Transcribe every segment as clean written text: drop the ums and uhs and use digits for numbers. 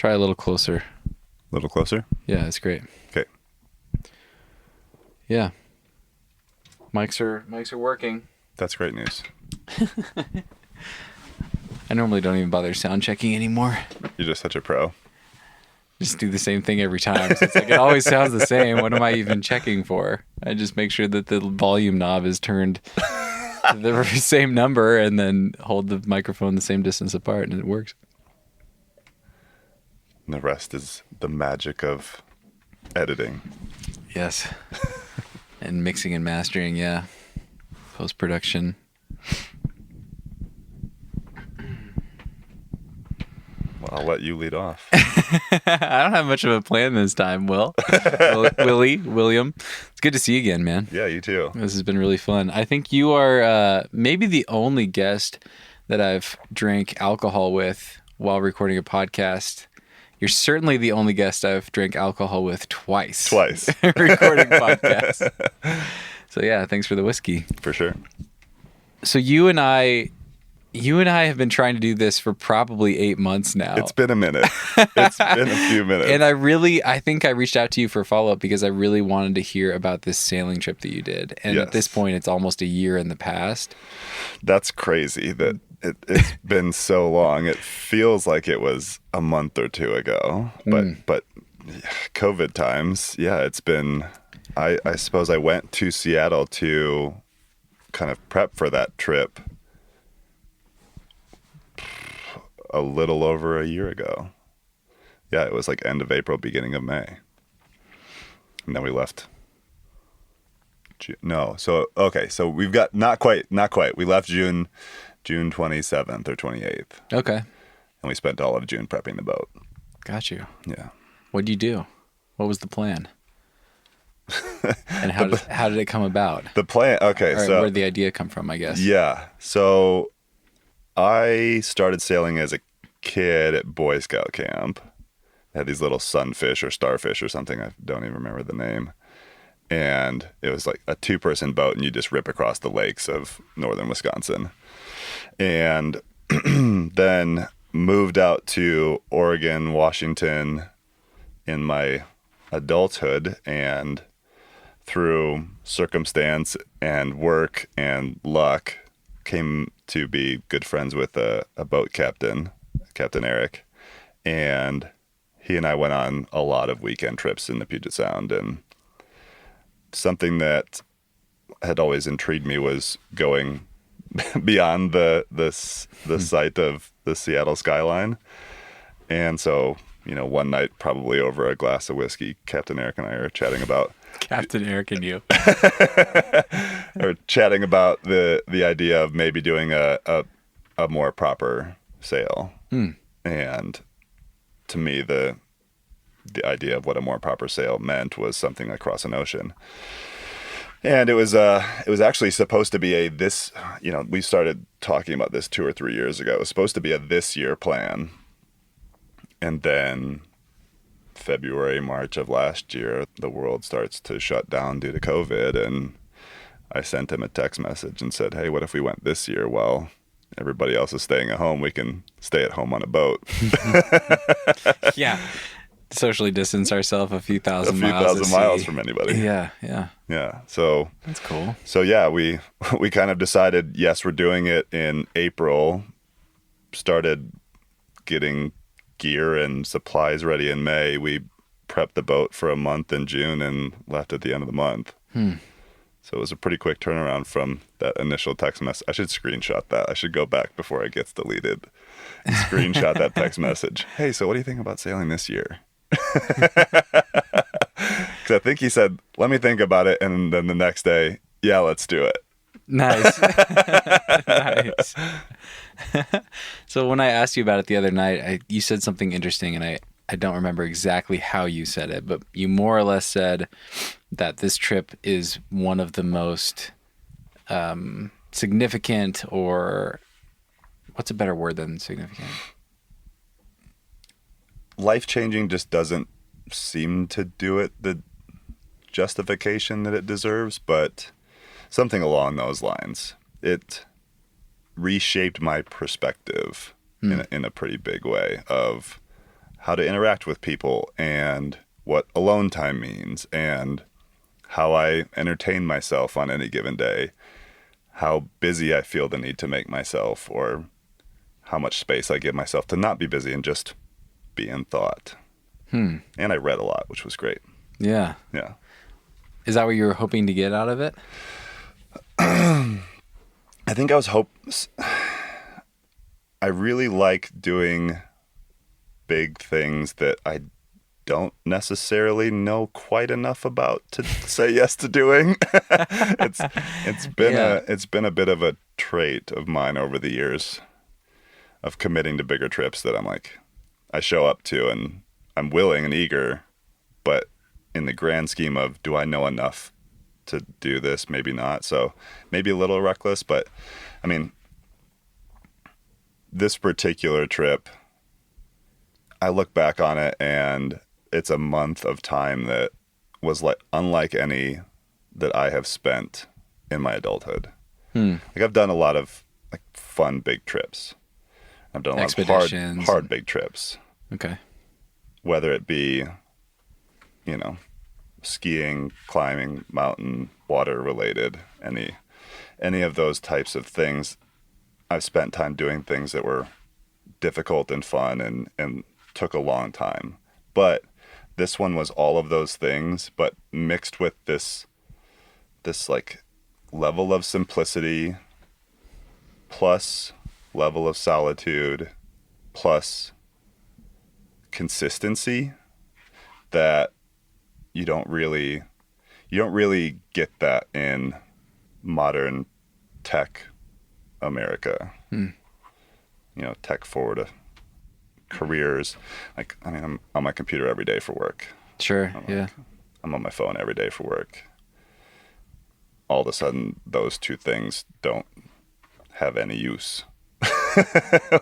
Try a little closer. A little closer? Yeah, that's great. Okay. Yeah. Mics are working. That's great news. I normally don't even bother sound checking anymore. You're just such a pro. Just do the same thing every time. So it's like it always sounds the same. What am I even checking for? I just make sure that the volume knob is turned to the same number and then hold the microphone the same distance apart and it works. And the rest is the magic of editing. Yes. And mixing and mastering, yeah. Post-production. Well, I'll let you lead off. I don't have much of a plan this time, William. It's good to see you again, man. Yeah, you too. This has been really fun. I think you are maybe the only guest that I've drank alcohol with while recording a podcast. You're certainly the only guest I've drank alcohol with twice. Recording podcasts. So yeah, thanks for the whiskey. For sure. So you and I have been trying to do this for probably 8 months now. It's been a minute. It's been a few minutes. And I think I reached out to you for a follow-up because I really wanted to hear about this sailing trip that you did. And Yes. At this point, it's almost a year in the past. That's crazy that it's been so long. It feels like it was a month or two ago. But COVID times, yeah, it's been... I suppose I went to Seattle to kind of prep for that trip a little over a year ago. Yeah, it was like end of April, beginning of May. And then we left. So we've got not quite. We left June 27th or 28th. Okay. And we spent all of June prepping the boat. Got you. Yeah. What'd you do? What was the plan? And how did it come about? The plan, okay, Or so... where did the idea come from, I guess? Yeah, so I started sailing as a kid at Boy Scout camp. They had these little sunfish or starfish or something, I don't even remember the name. And it was like a 2-person boat, and you just rip across the lakes of northern Wisconsin. And then moved out to Oregon, Washington in my adulthood, and through circumstance and work and luck came to be good friends with a boat captain, Captain Eric. And he and I went on a lot of weekend trips in the Puget Sound, and something that had always intrigued me was going beyond the sight of the Seattle skyline. And so, one night, probably over a glass of whiskey, Captain Eric and I are chatting about... Captain Eric and you. Or chatting about the idea of maybe doing a more proper sail. And to me, the idea of what a more proper sail meant was something like cross an ocean. And it was actually supposed to be we started talking about this 2 or 3 years ago. It was supposed to be a this year plan. And then February, March of last year, the world starts to shut down due to COVID. And I sent him a text message and said, hey, what if we went this year? Well, everybody else is staying at home. We can stay at home on a boat. Yeah. Socially distance ourselves a few thousand miles from anybody. Yeah. So that's cool. So yeah, we kind of decided, yes, we're doing it in April, started getting gear and supplies ready in May. We prepped the boat for a month in June and left at the end of the month. So it was a pretty quick turnaround from that initial text message. I should screenshot that. I should go back before it gets deleted and screenshot that text message. Hey, so what do you think about sailing this year? Because I think he said, let me think about it. And then the next day, yeah, let's do it. Nice. Nice. So when I asked you about it the other night, you said something interesting, and I don't remember exactly how you said it, but you more or less said that this trip is one of the most significant, or what's a better word than significant? Life-changing just doesn't seem to do it the justification that it deserves, but something along those lines. It reshaped my perspective in a pretty big way of how to interact with people and what alone time means and how I entertain myself on any given day, how busy I feel the need to make myself, or how much space I give myself to not be busy and just be in thought. And I read a lot, which was great. Yeah. Yeah. Is that what you were hoping to get out of it? I think I really like doing big things that I don't necessarily know quite enough about to say yes to doing. It's been a bit of a trait of mine over the years of committing to bigger trips that I'm like, I show up to and I'm willing and eager, but in the grand scheme of, do I know enough to do this? Maybe not. So maybe a little reckless, but I mean, this particular trip, I look back on it and it's a month of time that was like unlike any that I have spent in my adulthood. Like I've done a lot of like fun big trips. I've done a lot of hard big trips. Okay. Whether it be, you know, skiing, climbing, mountain, water related, any of those types of things. I've spent time doing things that were difficult and fun and took a long time. But this one was all of those things, but mixed with this like level of simplicity plus level of solitude plus consistency that you don't really get that in modern tech America. You know, tech forward careers. Like, I mean, I'm on my computer every day for work. Sure. I'm on my phone every day for work. All of a sudden, those two things don't have any use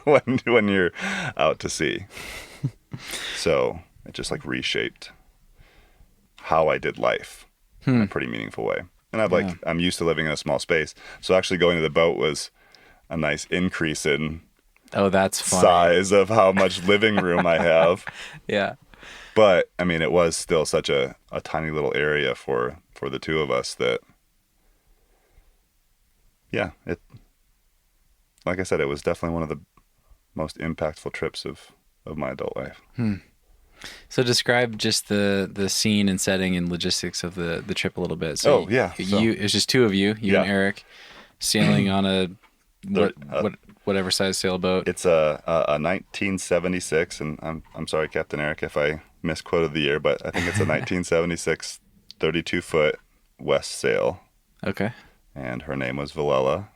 when you're out to sea. So it just like reshaped how I did life in a pretty meaningful way. And I'm used to living in a small space. So actually going to the boat was a nice increase in that's funny. Size of how much living room I have. Yeah. But I mean, it was still such a tiny little area for the two of us that, yeah, like I said, it was definitely one of the most impactful trips of my adult life. So describe just the scene and setting and logistics of the trip a little bit. So it was just two of you and Eric, sailing on a whatever size sailboat. It's a 1976, and I'm sorry, Captain Eric, if I misquoted the year, but I think it's a 1976 32-foot west sail. Okay. And her name was Valella.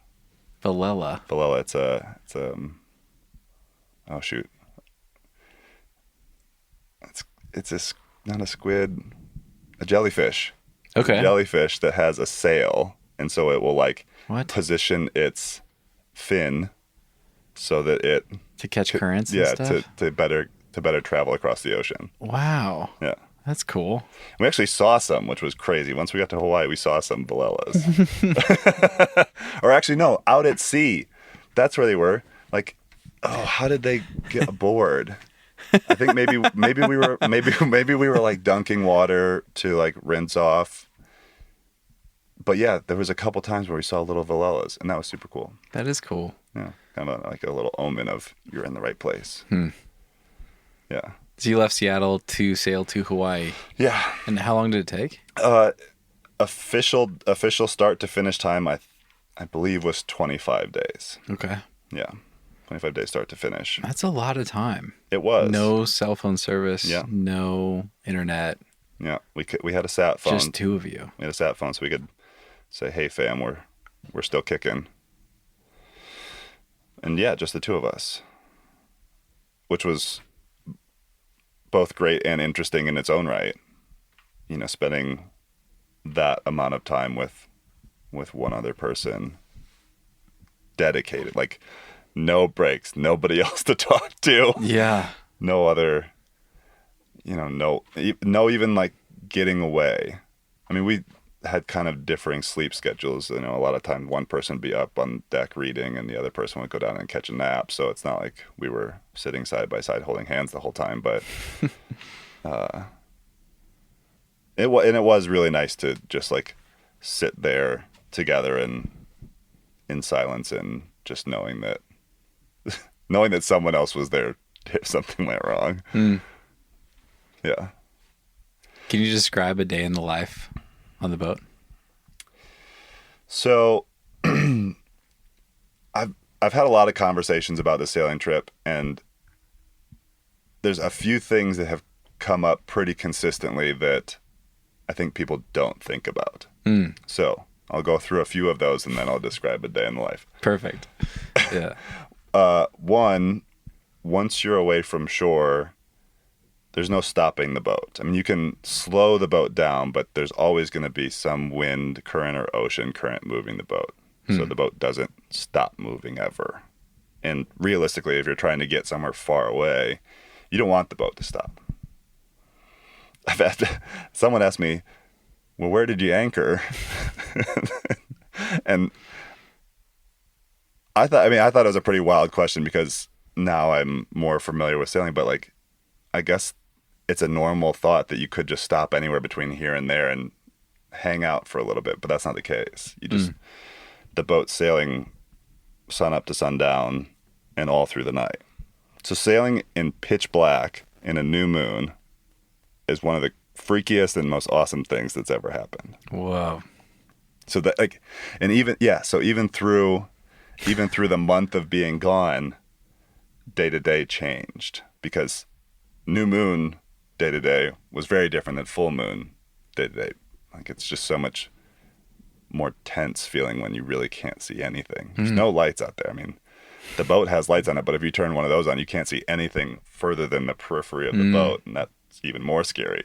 Valella. It's oh shoot. It's not a squid, a jellyfish. Okay. A jellyfish that has a sail, and so it will position its fin so that it to catch currents. And stuff? to better travel across the ocean. Wow. Yeah. That's cool. We actually saw some, which was crazy. Once we got to Hawaii, we saw some Valellas. Or actually, no, out at sea. That's where they were. Like, how did they get aboard? I think maybe we were like dunking water to like rinse off. But yeah, there was a couple times where we saw little Valellas, and that was super cool. That is cool. Yeah, kind of like a little omen of you're in the right place. Yeah. So you left Seattle to sail to Hawaii. Yeah. And how long did it take? Official start to finish time, I believe, was 25 days. Okay. Yeah. 25 days start to finish. That's a lot of time. It was. No cell phone service. Yeah. No internet. Yeah. We had a sat phone. Just two of you. We had a sat phone so we could say, "Hey fam, we're still kicking." And yeah, just the two of us. Which was both great and interesting in its own right. You know, spending that amount of time with one other person, dedicated, like no breaks, nobody else to talk to. Yeah. No other, no even like getting away. I mean, had kind of differing sleep schedules. You know, a lot of time one person would be up on deck reading and the other person would go down and catch a nap. So it's not like we were sitting side by side holding hands the whole time. But it was really nice to just like sit there together and in silence and just knowing that someone else was there if something went wrong. Yeah. Can you describe a day in the life on the boat? So I've had a lot of conversations about the sailing trip, and there's a few things that have come up pretty consistently that I think people don't think about. So I'll go through a few of those and then I'll describe a day in the life. Perfect. Yeah. One, once you're away from shore, there's no stopping the boat. I mean, you can slow the boat down, but there's always going to be some wind current or ocean current moving the boat. So the boat doesn't stop moving ever. And realistically, if you're trying to get somewhere far away, you don't want the boat to stop. Someone asked me, well, where did you anchor? And I thought it was a pretty wild question because now I'm more familiar with sailing, but like, I guess it's a normal thought that you could just stop anywhere between here and there and hang out for a little bit, but that's not the case. You just, the boat's sailing sun up to sundown and all through the night. So sailing in pitch black in a new moon is one of the freakiest and most awesome things that's ever happened. Whoa. So that like, and even through the month of being gone, day to day changed because new moon day to day was very different than full moon day to day. Like it's just so much more tense feeling when you really can't see anything. There's no lights out there. I mean, the boat has lights on it, but if you turn one of those on, you can't see anything further than the periphery of the boat, and that's even more scary.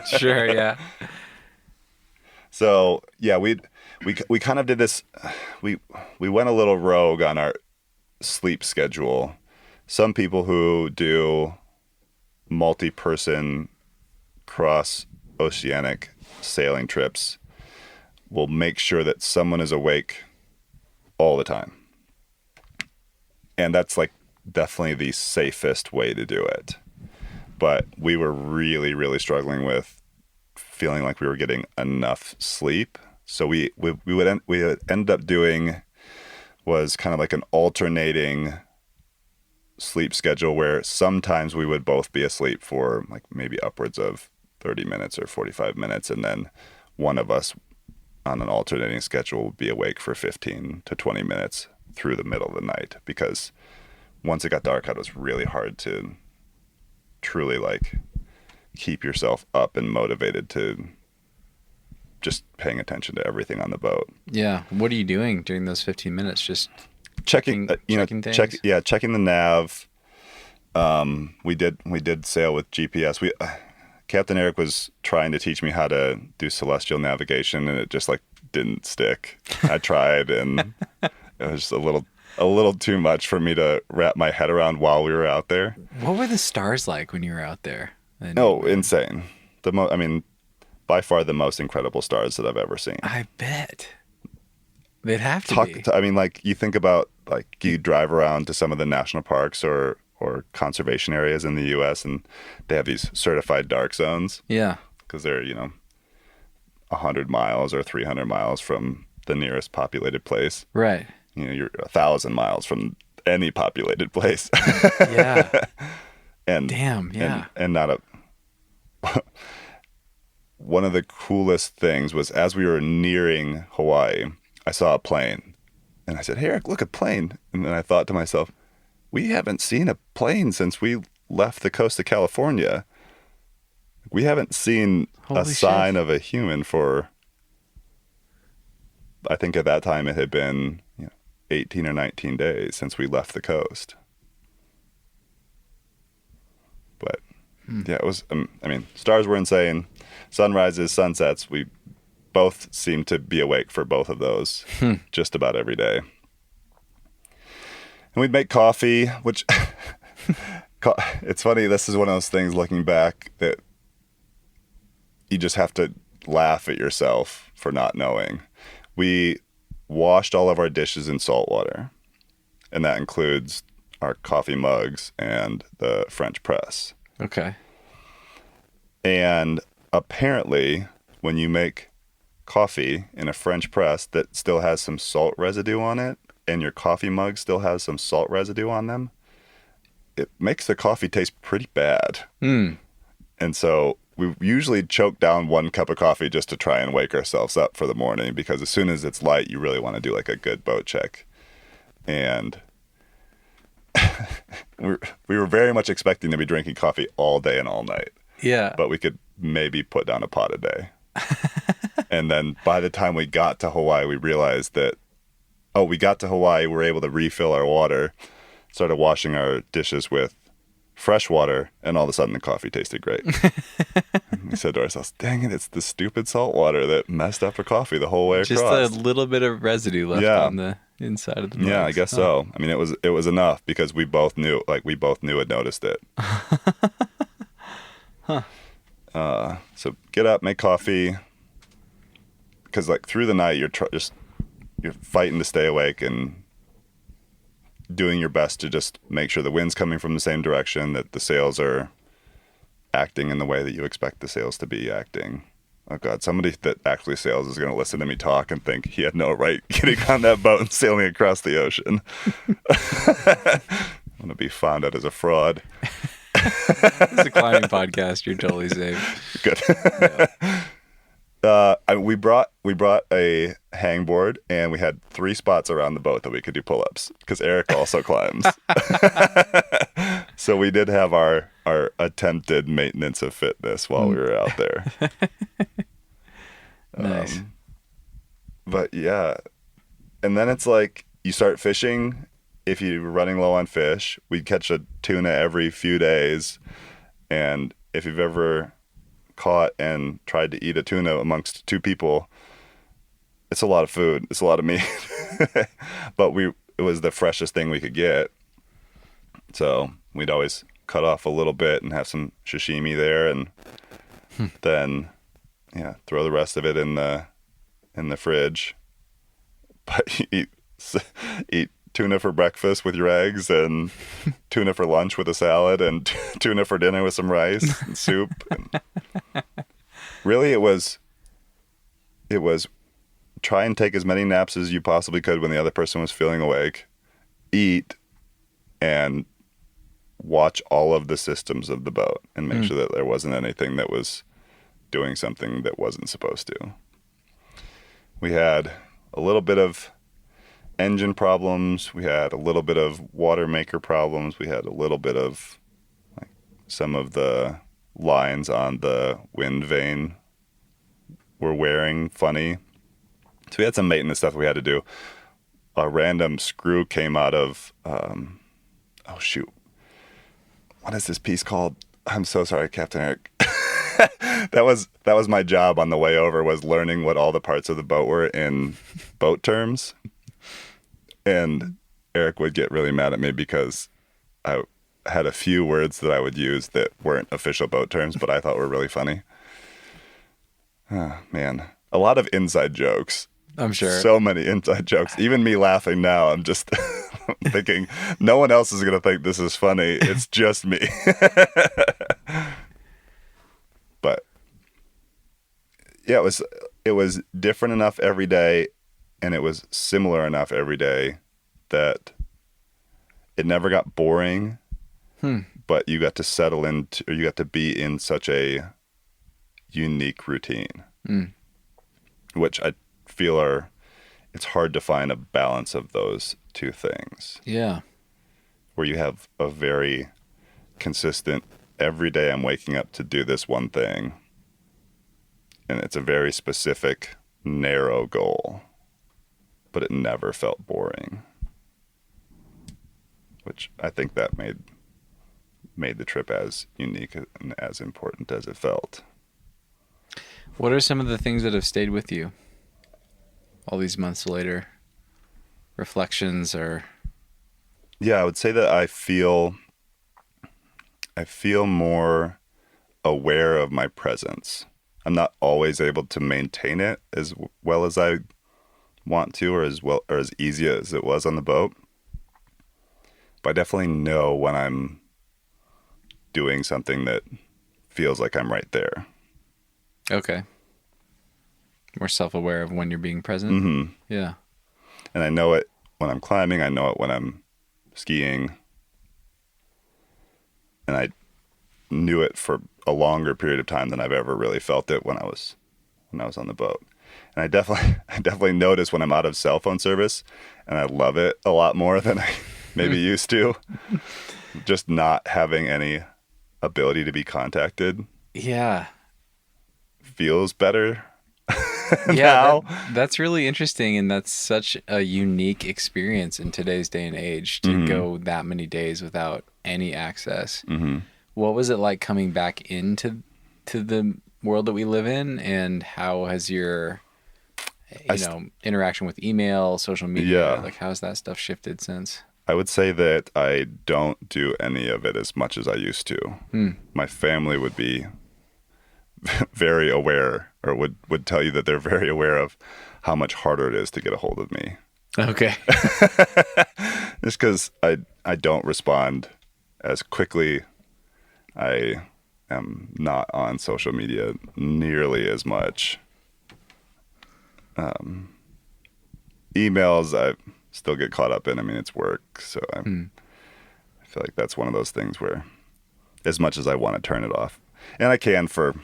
Sure, yeah. So yeah, we kind of did this. We went a little rogue on our sleep schedule. Some people who do multi-person cross-oceanic sailing trips will make sure that someone is awake all the time. And that's like definitely the safest way to do it. But we were really, really struggling with feeling like we were getting enough sleep. So we would end up doing was kind of like an alternating sleep schedule where sometimes we would both be asleep for like maybe upwards of 30 minutes or 45 minutes. And then one of us on an alternating schedule would be awake for 15 to 20 minutes through the middle of the night, because once it got dark out, it was really hard to truly like keep yourself up and motivated to just paying attention to everything on the boat. Yeah. What are you doing during those 15 minutes? Just checking things? Checking the nav. We did sail with GPS. Captain Eric was trying to teach me how to do celestial navigation, and it just like didn't stick. I tried, and it was just a little too much for me to wrap my head around while we were out there. What were the stars like when you were out there? Insane. By far the most incredible stars that I've ever seen. I bet. They'd have to be. I mean, like you think about like you drive around to some of the national parks or conservation areas in the U.S. and they have these certified dark zones. Yeah. Because they're 100 miles or 300 miles from the nearest populated place. Right. You're 1,000 miles from any populated place. Yeah. And damn, yeah. And not a. One of the coolest things was as we were nearing Hawaii, I saw a plane, and I said, "Hey, Eric, look, a plane!" And then I thought to myself, "We haven't seen a plane since we left the coast of California. We haven't seen Holy a sign shit. of a human for." I think at that time it had been 18 or 19 days since we left the coast. But yeah, it was, stars were insane. Sunrises, sunsets, we both seemed to be awake for both of those just about every day. And we'd make coffee, which it's funny. This is one of those things looking back that you just have to laugh at yourself for not knowing. We washed all of our dishes in salt water, and that includes our coffee mugs and the French press. Okay. And apparently, when you make coffee in a French press that still has some salt residue on it, and your coffee mug still has some salt residue on them, it makes the coffee taste pretty bad. Mm. And so we usually choke down 1 cup of coffee just to try and wake ourselves up for the morning, because as soon as it's light, you really want to do like a good boat check. And we were very much expecting to be drinking coffee all day and all night. Yeah. But we could maybe put down a pot a day. And then by the time we got to Hawaii, we realized that, we got to Hawaii, we were able to refill our water, started washing our dishes with fresh water, and all of a sudden the coffee tasted great. And we said to ourselves, dang it, it's the stupid salt water that messed up our coffee the whole way across. Just a little bit of residue left on the inside of the mugs. Yeah, I guess so. I mean, it was enough because we both knew and noticed it. So get up, make coffee, because like through the night you're fighting to stay awake and doing your best to just make sure the wind's coming from the same direction, that the sails are acting in the way that you expect the sails to be acting. Oh God, somebody that actually sails is going to listen to me talk and think he had no right getting on that boat and sailing across the ocean. I'm going to be found out as a fraud. It's a climbing podcast. You're totally safe. Good. We brought a hangboard, and we had 3 spots around the boat that we could do pull-ups because Eric also climbs. So we did have our attempted maintenance of fitness while we were out there. Nice. But yeah, and then it's like you start fishing. If you're running low on fish, we'd catch a tuna every few days, and if you've ever caught and tried to eat a tuna amongst 2 people, it's a lot of food. It's a lot of meat. But it was the freshest thing we could get. So we'd always cut off a little bit and have some sashimi there, and then throw the rest of it in the fridge. But you eat tuna for breakfast with your eggs, and tuna for lunch with a salad, and tuna for dinner with some rice and soup. And really, it was try and take as many naps as you possibly could when the other person was feeling awake, eat, and watch all of the systems of the boat and make sure that there wasn't anything that was doing something that wasn't supposed to. We had a little bit of engine problems. We had a little bit of water maker problems. We had a little bit of some of the lines on the wind vane were wearing funny. So we had some maintenance stuff we had to do. A random screw came out of, what is this piece called? I'm so sorry, Captain Eric. That was my job on the way over, was learning what all the parts of the boat were in boat terms. And Eric would get really mad at me because I had a few words that I would use that weren't official boat terms, but I thought were really funny. Oh, man. A lot of inside jokes. I'm sure. So many inside jokes. Even me laughing now, I'm just thinking, no one else is going to think this is funny. It's just me. But yeah, it was different enough every day, and it was similar enough every day that it never got boring, but you got to settle into, or you got to be in such a unique routine, which I feel it's hard to find a balance of those 2 things. Yeah. Where you have a very consistent, every day I'm waking up to do this one thing, and it's a very specific, narrow goal, but it never felt boring, which I think that made the trip as unique and as important as it felt. What are some of the things that have stayed with you all these months later? Reflections or... Yeah, I would say that I feel more aware of my presence. I'm not always able to maintain it as well as I want to, or as easy as it was on the boat. But I definitely know when I'm doing something that feels like I'm right there. Okay. More self-aware of when you're being present. Mm-hmm. Yeah. And I know it when I'm climbing. I know it when I'm skiing. And I knew it for a longer period of time than I've ever really felt it when I was on the boat. And I definitely notice when I'm out of cell phone service, and I love it a lot more than I maybe used to. Just not having any ability to be contacted. Yeah. Feels better. Yeah, now. that's really interesting, and that's such a unique experience in today's day and age to Mm-hmm. go that many days without any access. Mm-hmm. What was it like coming back into the world that we live in, and how has your interaction with email, social media, Yeah. like how's that stuff shifted since? I would say that I don't do any of it as much as I used to. My family would be very aware, or would tell you that they're very aware of how much harder it is to get a hold of me. Okay. Just because I don't respond as quickly. I am not on social media nearly as much. Emails, I still get caught up in. I mean, it's work, so I feel like that's one of those things where, as much as I want to turn it off, and I can for,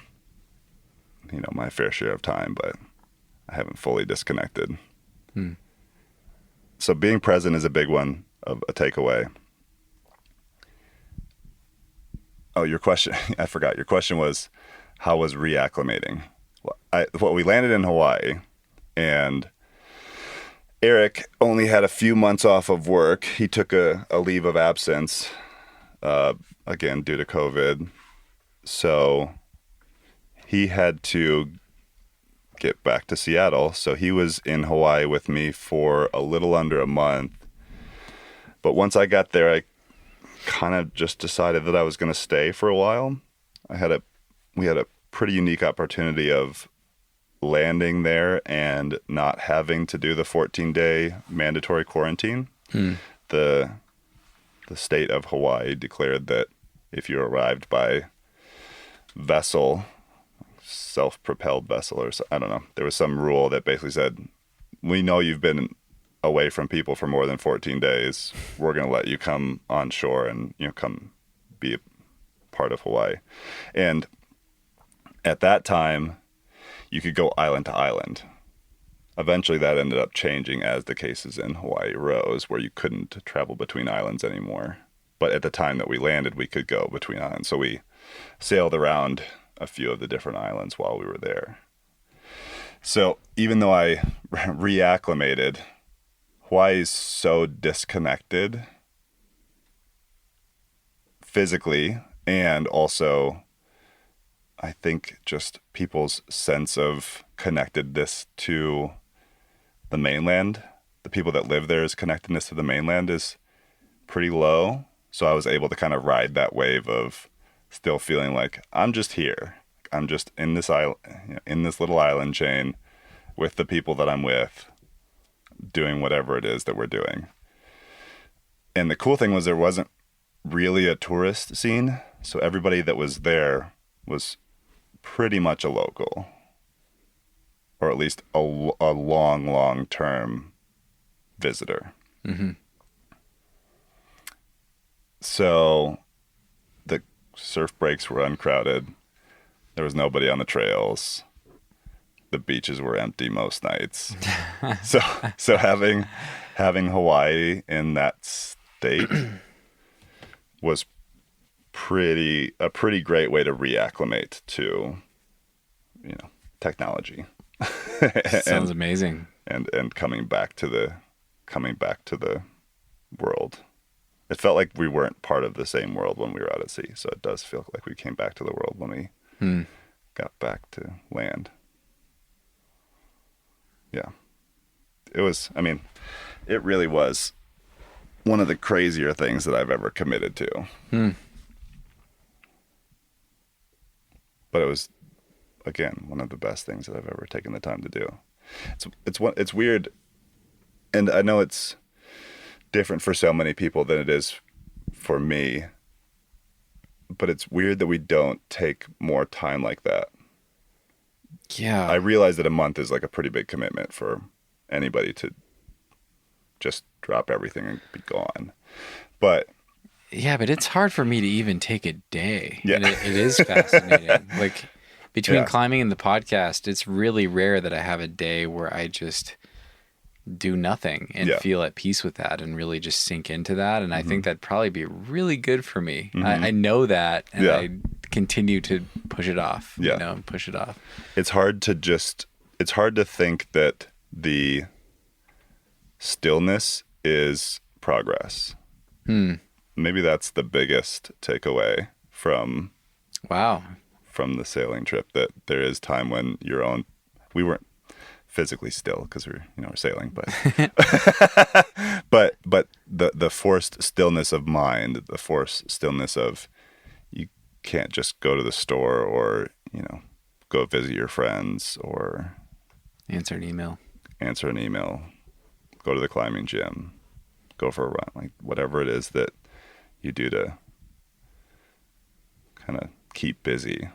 my fair share of time, but I haven't fully disconnected. So being present is a big one of a takeaway. Oh, your question, I forgot. Your question was, how was reacclimating? We landed in Hawaii, and Eric only had a few months off of work. He took a leave of absence, again, due to COVID. So he had to get back to Seattle. So he was in Hawaii with me for a little under a month. But once I got there, I kind of just decided that I was going to stay for a while. We had a pretty unique opportunity of landing there and not having to do the 14-day mandatory quarantine. The state of Hawaii declared that if you arrived by vessel, self-propelled vessel, or I don't know, there was some rule that basically said, we know you've been away from people for more than 14 days. We're going to let you come on shore and come be a part of Hawaii. And at that time, you could go island to island. Eventually, that ended up changing as the cases in Hawaii rose, where you couldn't travel between islands anymore. But at the time that we landed, we could go between islands. So we sailed around a few of the different islands while we were there. So even though I reacclimated, Hawaii is so disconnected physically, and also I think just people's sense of connectedness to the mainland, the people that live there's connectedness to the mainland is pretty low. So I was able to kind of ride that wave of still feeling like I'm just here. I'm just in this island, in this little island chain with the people that I'm with, doing whatever it is that we're doing. And the cool thing was there wasn't really a tourist scene. So everybody that was there was pretty much a local, or at least a long-term visitor. So the surf breaks were uncrowded. There was nobody on the trails. The beaches were empty most nights. So having Hawaii in that state was a pretty great way to reacclimate to technology. Sounds amazing. And coming back to the world. It felt like we weren't part of the same world when we were out at sea. So it does feel like we came back to the world when we got back to land. Yeah. It really was one of the crazier things that I've ever committed to. But it was again, one of the best things that I've ever taken the time to do. It's weird, and I know it's different for so many people than it is for me, but it's weird that we don't take more time like that. Yeah. I realize that a month is like a pretty big commitment for anybody to just drop everything and be gone. But yeah, but it's hard for me to even take a day. Yeah. And it is fascinating. Like between Yeah. climbing and the podcast, it's really rare that I have a day where I just do nothing and Yeah. feel at peace with that and really just sink into that. And I think that'd probably be really good for me. Mhm. I know that, and Yeah. I continue to push it off. Yeah. You know, push it off. it's hard to think that the stillness is progress. Maybe that's the biggest takeaway from Wow. the sailing trip, that there is time when we weren't physically still because we're sailing, but but the forced stillness of mind, the forced stillness of, you can't just go to the store or go visit your friends or Answer an email. go to the climbing gym, go for a run, like whatever it is that you do to kind of keep busy.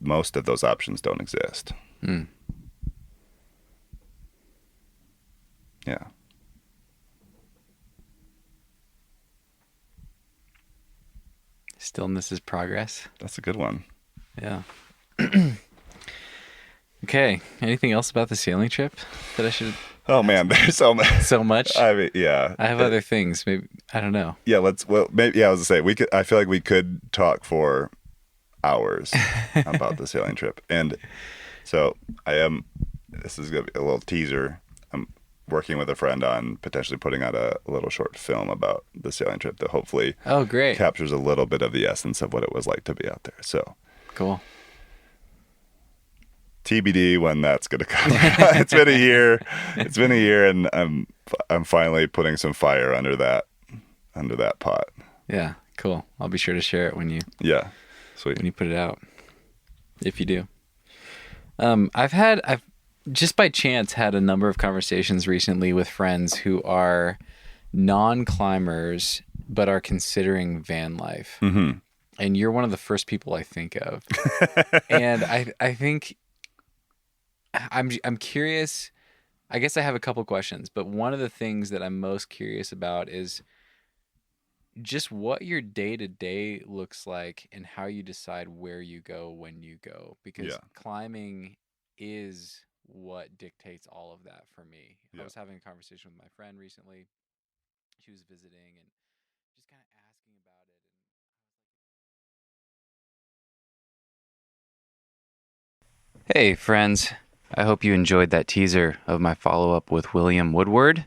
Most of those options don't exist. Yeah. Stillness is progress. That's a good one. Yeah. Okay. Anything else about the sailing trip that I should? Oh man, there's so much. So much. I mean, yeah. I have other things. Maybe I don't know. Yeah, maybe. Yeah, I was gonna say I feel like we could talk for hours about the sailing trip, and so this is gonna be a little teaser. I'm working with a friend on potentially putting out a little short film about the sailing trip that hopefully Oh, great. captures a little bit of the essence of what it was like to be out there. So Cool. TBD when that's going to come. It's been a year, and I'm finally putting some fire under that pot. Yeah. Cool. I'll be sure to share it when you Yeah, sweet. put it out, if you do. I've just by chance had a number of conversations recently with friends who are non-climbers but are considering van life. Mm-hmm. And you're one of the first people I think of. And I think I'm curious. I guess I have a couple questions, but one of the things that I'm most curious about is just what your day-to-day looks like and how you decide where you go when you go, because Yeah. climbing is what dictates all of that for me. Yeah. I was having a conversation with my friend recently. She was visiting and just kind of asking about it. Hey, friends. I hope you enjoyed that teaser of my follow-up with William Woodward.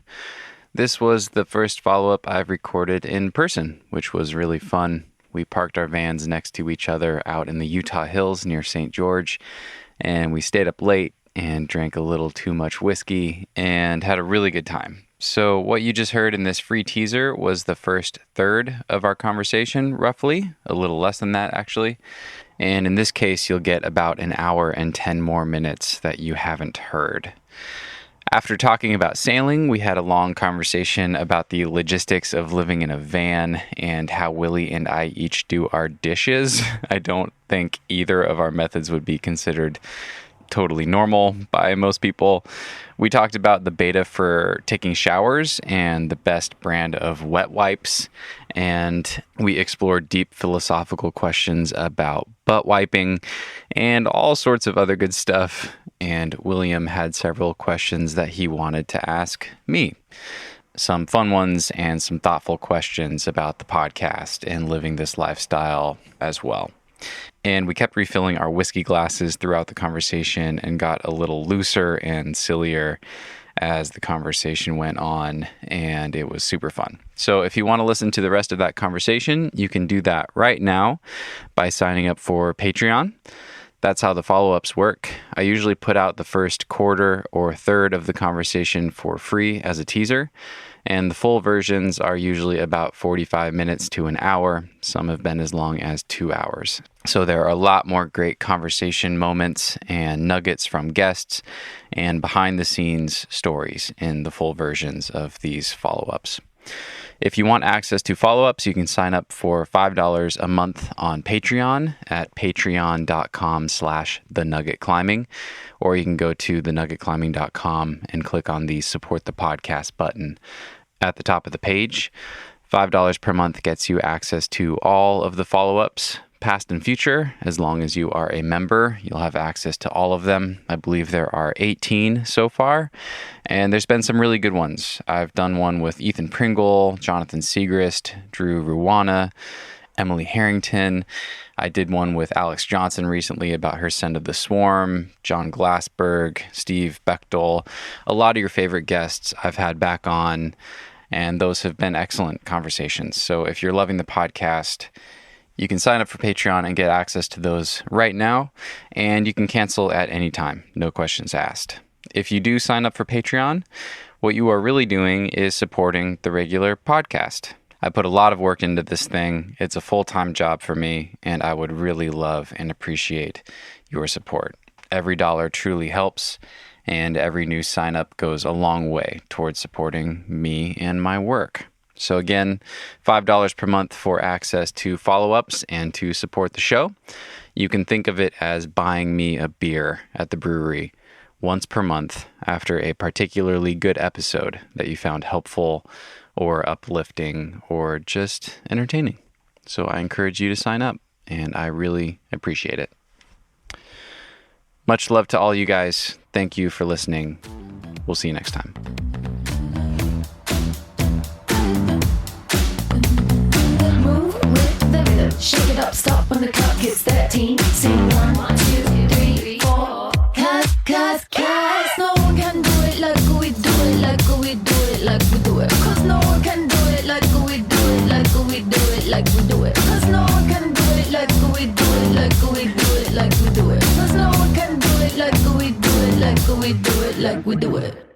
This was the first follow-up I've recorded in person, which was really fun. We parked our vans next to each other out in the Utah hills near St. George, and we stayed up late and drank a little too much whiskey and had a really good time. So what you just heard in this free teaser was the first third of our conversation, roughly, a little less than that actually. And in this case, you'll get about an hour and 10 more minutes that you haven't heard. After talking about sailing, we had a long conversation about the logistics of living in a van and how Willie and I each do our dishes. I don't think either of our methods would be considered totally normal by most people. We talked about the beta for taking showers and the best brand of wet wipes, and we explored deep philosophical questions about butt wiping and all sorts of other good stuff. And William had several questions that he wanted to ask me. Some fun ones and some thoughtful questions about the podcast and living this lifestyle as well. And we kept refilling our whiskey glasses throughout the conversation and got a little looser and sillier as the conversation went on, and it was super fun. So if you want to listen to the rest of that conversation, you can do that right now by signing up for Patreon. That's how the follow-ups work. I usually put out the first quarter or third of the conversation for free as a teaser, And the full versions are usually about 45 minutes to an hour. Some have been as long as 2 hours. So there are a lot more great conversation moments and nuggets from guests and behind the scenes stories in the full versions of these follow-ups. If you want access to follow-ups, you can sign up for $5 a month on Patreon at patreon.com/thenuggetclimbing, or you can go to thenuggetclimbing.com and click on the support the podcast button at the top of the page. $5 per month gets you access to all of the follow-ups, past and future. As long as you are a member, you'll have access to all of them. I believe there are 18 so far, and there's been some really good ones. I've done one with Ethan Pringle, Jonathan Segrist, Drew Ruwana, Emily Harrington. I did one with Alex Johnson recently about her Send of the Swarm, John Glassberg, Steve Bechtel. A lot of your favorite guests I've had back on, and those have been excellent conversations. So if you're loving the podcast, you can sign up for Patreon and get access to those right now, and you can cancel at any time, no questions asked. If you do sign up for Patreon, what you are really doing is supporting the regular podcast. I put a lot of work into this thing. It's a full-time job for me, and I would really love and appreciate your support. Every dollar truly helps, and every new sign-up goes a long way towards supporting me and my work. So again, $5 per month for access to follow-ups and to support the show. You can think of it as buying me a beer at the brewery once per month after a particularly good episode that you found helpful or uplifting or just entertaining. So I encourage you to sign up, and I really appreciate it. Much love to all you guys. Thank you for listening. We'll see you next time. Shake it up, stop when the clock hits 13. Sing 1, 2, 3, 4. Cause no one can do it like we do it, like we do it, like we do it. Cause no one can do it like we do it, like we do it, like we do it. Cause no one can do it like we do it, like we do it, like we do it. Cause no one can do it like we do it, like we do it, like we do it.